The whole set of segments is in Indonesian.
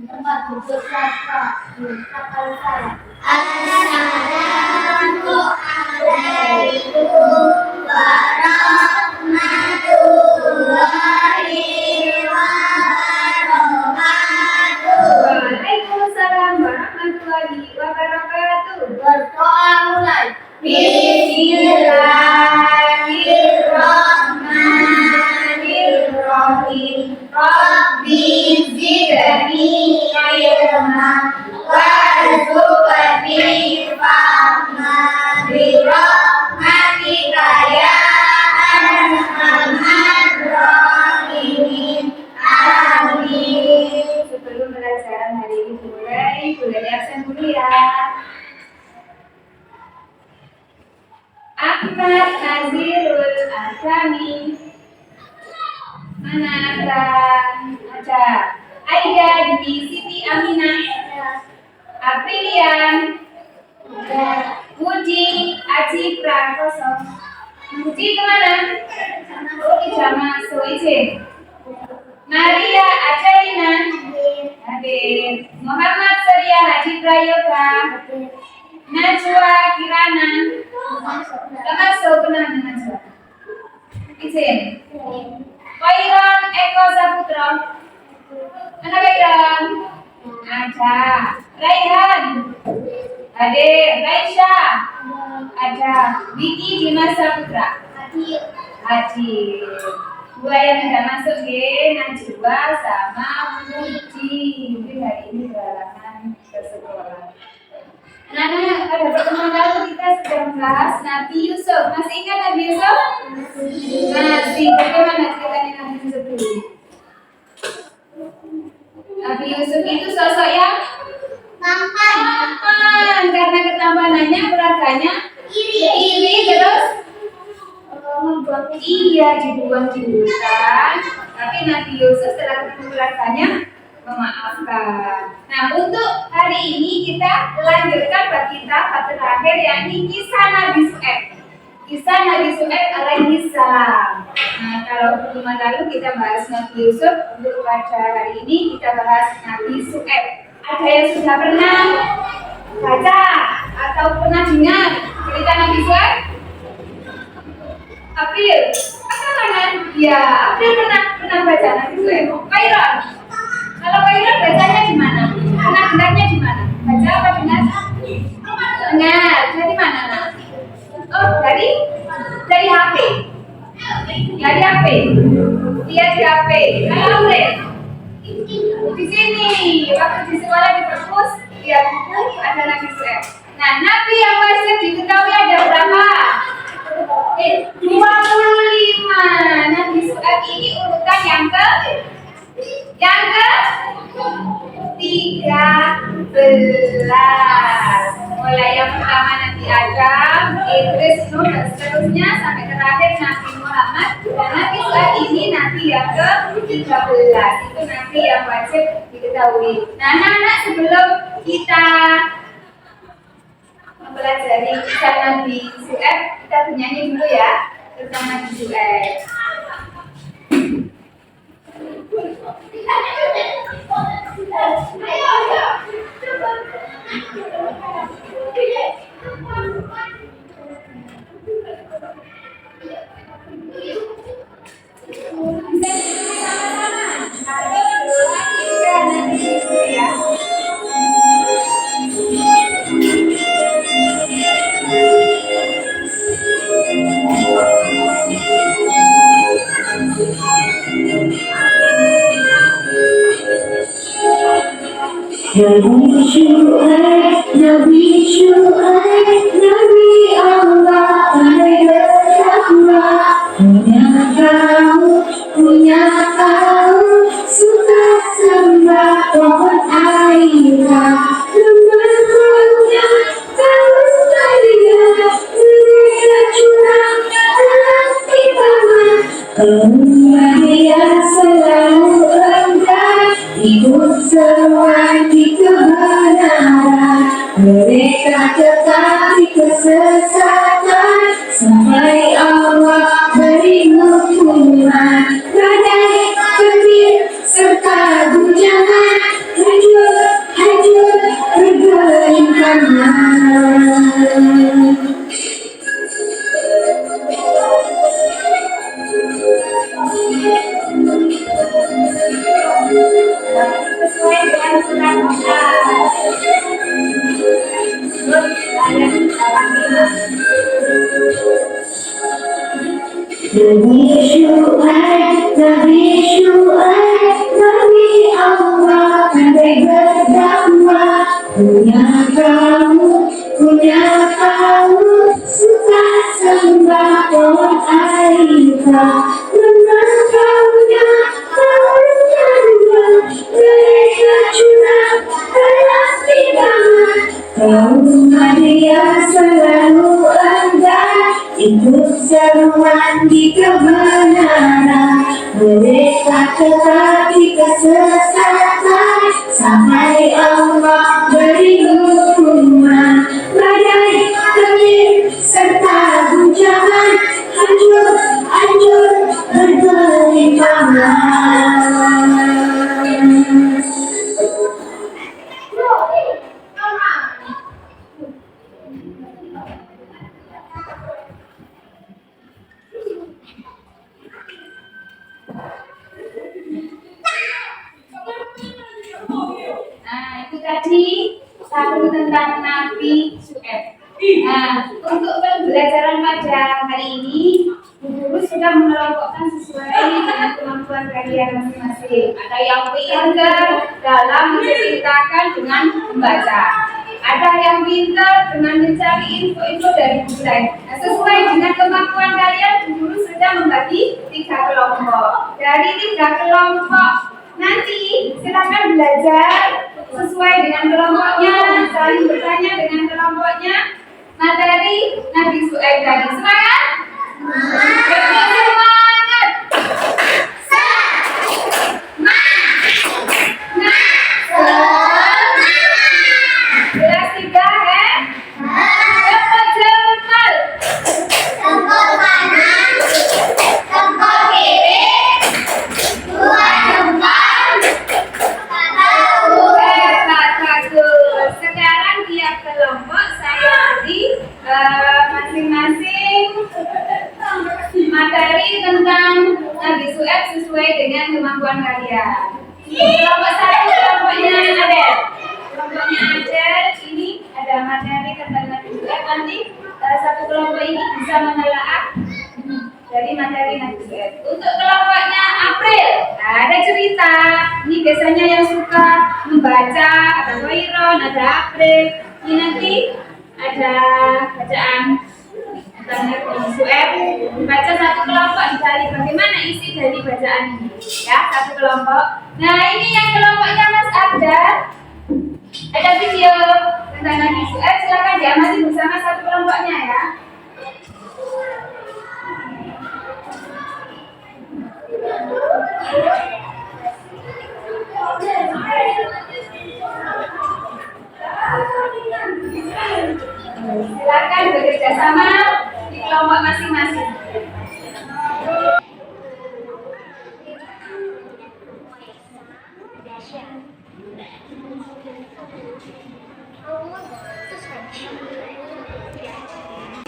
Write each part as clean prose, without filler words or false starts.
tempat duduk siapa? Assalamualaikum warahmatullahi wabarakatuh. Waalaikumsalam warahmatullahi wabarakatuh. Berdoa mulai. Bismillahirrahmanirrahim. Rabbi zidni ilma warzuqni fahma birahmatika ya arhamar rahimin. Amin. Sebelum pelajaran hari ini dimulai, boleh absen dulu ya. Ahmad Nazirul Azami. Mana kan? Ada Aida di Siti Aminah. Aprilian. Muji Aji Prakoso. Muji kemana? Oh, tidak masuk izin. Maria Acarina. Hadir. Muhammad Surya Haji Prayoga. Najwa Kirana. Termasuk benar Najwa. Izin. Wairon Eko Saputra. Mana Wairon? Ada. Raihan. Hadir. Raisya. Ada. Vicky Dimas Saputra. Hadir. Dua yang tidak masuk ya, Najwa sama Muji. Mungkin hari ini berhalangan ke sekolah. Nah, pada pertemuan lalu kita sudah membahas Nabi Yusuf. Masih ingat Nabi Yusuf? Masih. Bagaimana ceritanya Nabi Yusuf dulu? Nabi Yusuf itu sosok yang Tampan. karena ketampanannya, keluarganya iri terus dibuang di hutan. Tapi Nabi Yusuf setelah ketemu keluarganya memaafkan. Nah, untuk hari ini kita lanjutkan bab kita bab terakhir, yakni kisah Nabi Syuaib. Kisah Nabi Syuaib alaihi salam. Nah, kalau pertemuan lalu kita bahas Nabi Yusuf, untuk pada hari ini kita bahas Nabi Syuaib. Ada yang sudah pernah baca atau pernah dengar cerita Nabi Syuaib? April, apa tangan? Ya, April pernah baca Nabi Syuaib. Kairon, kalau Kairon bacanya di mana? Pernah dengarnya di mana? Baca apa dengar? Dengar. Dari mana, Nak? Oh, dari HP. Dari HP. Lihat di HP. Kalau April di sini, waktu di sekolah di perpus, lihat buku ada Nabi Syuaib. Nah, Nabi yang wajib diketahui ada berapa? 25. Nabi Syuaib ini urutan yang ke 13. Mulai yang pertama Nabi Adam, Idris, Nuh, dan seterusnya sampai terakhir Nabi Muhammad. Dan Nabi Syuaib ini Nabi yang ke 13. Itu Nabi yang wajib diketahui. Nah, anak-anak, sebelum kita mempelajari kisah Nabi Syuaib, kita bernyanyi dulu ya tentang Nabi Syuaib. Nabi Syuaib, Nabi Allah, pandai bertakwa, punya kaum, suka sembah pohon aira, lembaga kaum dia, mereka curang dalam ibadah, dia selalu enggan hidup seruan di kebenaran. Mereka tetap di kesesatan sampai Allah beri hukuman. Badai, petir, serta guncangan surat Al-As. Ayat 85. Nabi Syuaib, Nabi Allah, andai berdakwah, punya kamu, suka sembah pohon Aida, memang kaunya mereka curang, keras di tangan, kaum Maria selalu enggan ikut seruan di kebenaran, mereka tetap di kesesatan sampai Allah beri hukuman. Badai, angin, serta guncangan hancur bergelimpangan. Nah, itu tadi satu tentang Nabi Syuaib. Nah, untuk pembelajaran pada hari ini, guru sudah mengelompokkan sesuai dengan kemampuan kalian masing-masing. Ada yang pintar dalam menceritakan dengan membaca. Ada yang pintar dengan mencari info-info dari buku lain. Nah, sesuai dengan kemampuan kalian, guru sudah membagi 3 kelompok. Dari 3 kelompok nanti silakan belajar sesuai dengan kelompoknya, saling bertanya dengan kelompoknya. Materi Nabi Syuaib tadi. Semangat? Semangat! Kelas 3 ya? Cepat cepat. Tempel kanan, tempel kiri, 2 jempol, 1 Bagus. Sekarang tiap kelompok saya beri masing-masing materi tentang Nabi Syuaib sesuai dengan kemampuan kalian. Kelompok 1 kelompoknya Adel. Kelompoknya Adel ini ada materi tentang Nabi Syuaib. Nanti satu kelompok ini bisa menelaah dari materi Nabi Syuaib. Untuk kelompoknya April, ada cerita. Ini biasanya yang suka membaca, ada Khairon, ada April. Ini nanti ada bacaan tentang Nabi Syuaib. Baca satu kelompok dicari bagaimana isi dari bacaan ini. Ya, satu kelompok. Nah, ini yang kelompoknya Mas Abdar. Ada video tentang Nabi Syuaib. Silakan diamati bersama satu kelompoknya ya. Silakan bekerja sama di kelompok masing-masing.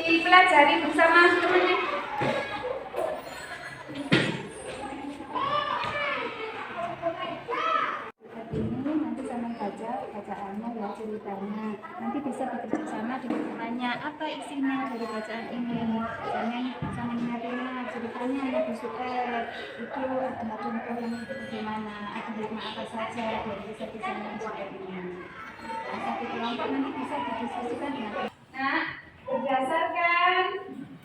Dipelajari bersama temannya. Nanti sama baca bacaannya ya, ceritanya. Nanti bisa bekerja sama dengan temannya. Apa isinya dari bacaan ini? Jangan sama Marina, ceritanya Nabi Syuaib itu ada contoh yang bagaimana, ada hikmah apa saja dari kisah-kisah Nabi Syuaib ini. Nah, satu kelompok nanti bisa didiskusikan dengan. Nah, berdasarkan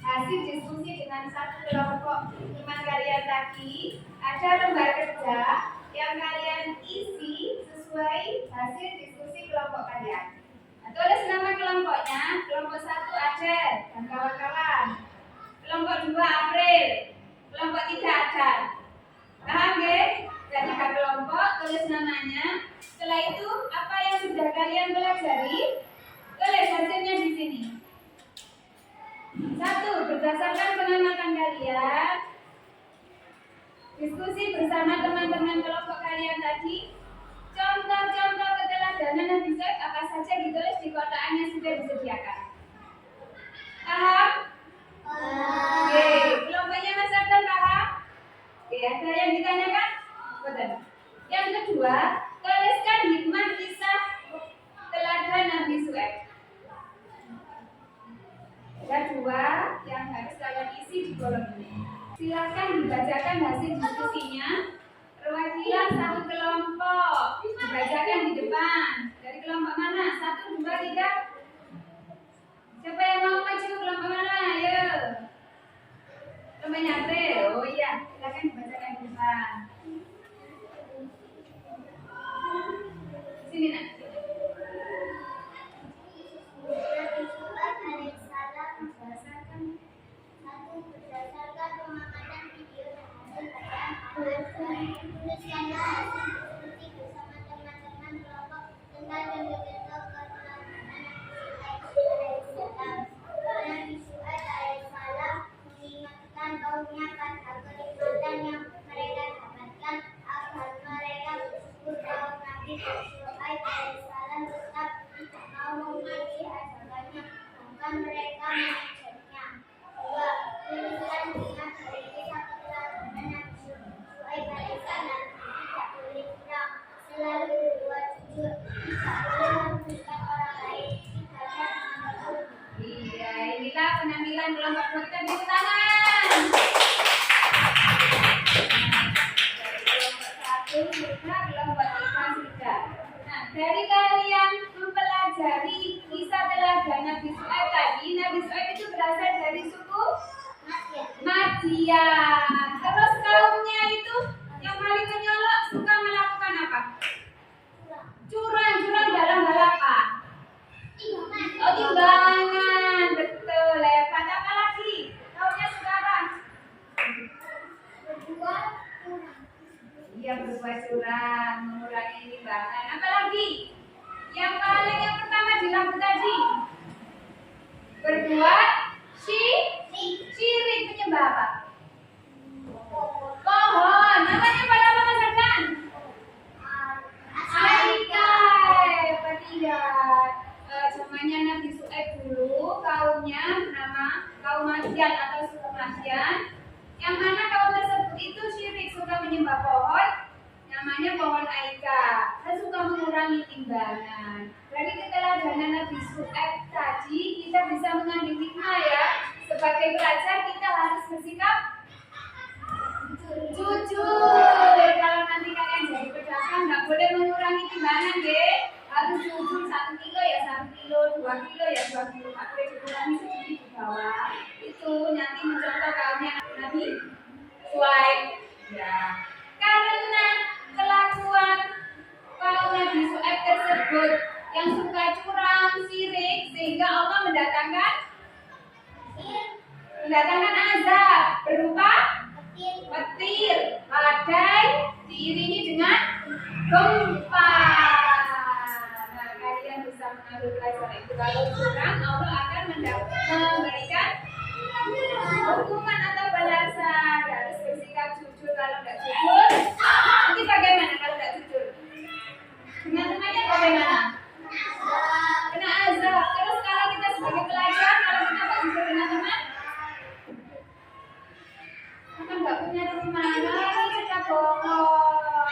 hasil diskusi dengan satu kelompok teman kalian tadi, ada lembar kerja yang kalian isi sesuai hasil diskusi kelompok kalian. Nah, tulis nama kelompoknya. Kelompok 1 Adel dan kawan-kawan. Kelompok 2 April. Kelompok 3 Adel. Paham ya? Dari 3 kelompok, tulis namanya. Setelah itu, apa yang sudah kalian pelajari? Tulis hasilnya di sini. 1. Berdasarkan pengamatan kalian, diskusi bersama teman-teman kelompok kalian tadi, contoh-contoh keteladanan Nabi Syuaib apa saja ditulis di kotak yang sudah disediakan. Paham? Oke, kelompoknya Mas Abdul paham? Oke, ada yang ditanyakan? Betul. Yang kedua, tuliskan hikmah kolom ini. Silakan dibacakan hasil diskusinya. Perwakilan satu kelompok dibacakan di depan. Dari kelompok mana? 1, 2, 3. Siapa yang mau maju kelompok mana? Ayo. Kelompoknya April. Oh iya, silakan dibacakan di depan. Sini nak. Berdasarkan pemakaman video dan hasil bacaan, tuliskanlah hasil diskusi bersama teman-teman kelompok tentang contoh-contoh keteladanan Nabi Syuaib alaihissalam mengingatkan kaumnya pada kenikmatan yang mereka dapatkan agar mereka bersyukur. Kaum Nabi Syuaib alaihissalam tetap tidak mau mematuhi ajarannya, bahkan mereka mengejeknya. 2. Tuliskan dengan dari kisah keteladanan Nabi Syuaib alaihissalam. Tidak boleh curang, selalu berbuat jujur, tidak boleh merugikan orang lain, tidaknya mengatur. Iya, inilah penampilan kelompok kita di tangan. Dari kelompok 1 sudah, kelompok 2 sudah. Nah, dari kalian mempelajari kisah teladan Nabi Syuaib tadi, Nabi Syuaib itu berasal dari suku Madian. Terus kaumnya itu yang paling menyolok suka melakukan apa? Curang dalam hal apa? Oh, timbangan. Betul, hebat. Apa lagi? Kaumnya suka apa? Iya, berbuat curang, mengurangi timbangan. Apa lagi? Yang pertama di lampu tadi. Berbuat syirik, menyembah apa? Pohon. Namanya pada apa Mas Adnan? Aikai. Tidak. Zamannya Nabi Syuaib dulu, kaumnya bernama kaum Madian atau suku Madian. Yang mana kaum tersebut itu syirik, suka menyembah pohon, namanya pohon Aika, dan suka mengurangi timbangan. Dari keteladanan Nabi Syuaib tadi kita bisa mengambil hikmah ya. Sebagai pelajar kita harus bersikap jujur. Kalau nanti kalian jadi pedagang nggak boleh mengurangi timbangan deh. Harus jujur, 1 kilo ya 1 kilo, 2 kilo ya 2 kilo. Nggak boleh dikurangi sedikit di bawah. Itu nanti mencontoh kaumnya Nabi Syuaib. Ya. Karena kelakuan kaum Nabi Syuaib tersebut yang suka curang, syirik, sehingga Allah mendatangkan azab berupa petir, badai, diiringi dengan gempa. Nah, kalian bisa mengambil pelajaran itu. Kalau curang, Allah akan memberikan hukuman atau balasan. Harus bersikap jujur. Kalau tidak jujur, nanti bagaimana kalau tidak jujur? Teman-temannya bagaimana? Kena azab. Terus kalau kita sebagai pelajar, kalau kita tidak jujur dengan teman, kita nggak punya teman. Lalu kita bohong.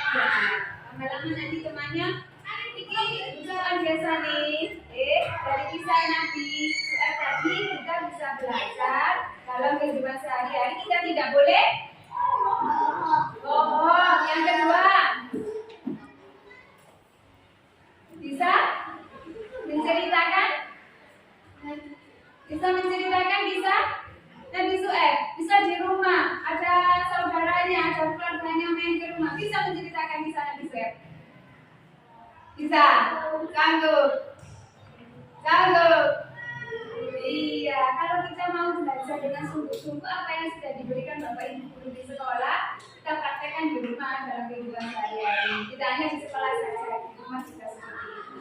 Lama-lama nanti temannya, ini bukan biasa nih. Dari kisah Nabi Syuaib tadi kita bisa belajar dalam kehidupan sehari-hari kita tidak boleh bohong. Yang kedua, bisa menceritakan bisa Nabi Syuaib, bisa di rumah ada saudaranya, ada keluarganya main ke rumah, bisa menceritakan kisah Nabi Syuaib. Bisa, sanggup. Iya, kalau kita mau belajar dengan sungguh-sungguh apa yang sudah diberikan Bapak Ibu guru di sekolah, kita praktekkan di rumah dalam kehidupan sehari-hari. Tidak hanya di sekolah saja, di rumah juga seperti itu.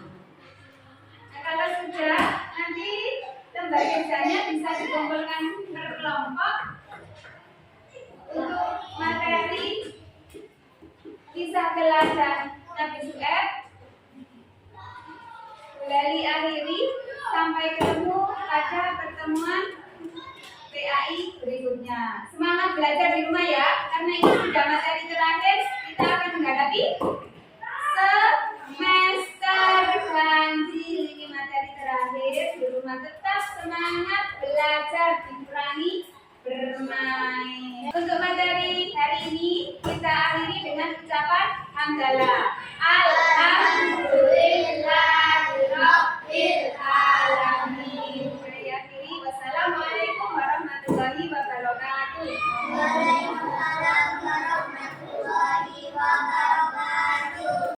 Nah, kalau sudah, nanti lembar kerjanya bisa dikumpulkan per kelompok untuk materi kisah teladan Nabi Syuaib. Dari akhiri sampai ketemu pada pertemuan PAI berikutnya. Semangat belajar di rumah ya, karena ini sudah materi terakhir. Kita akan menghadapi semester ganjil. Ini materi terakhir di rumah. Tetap semangat belajar, dikurangi bermain. Manggala.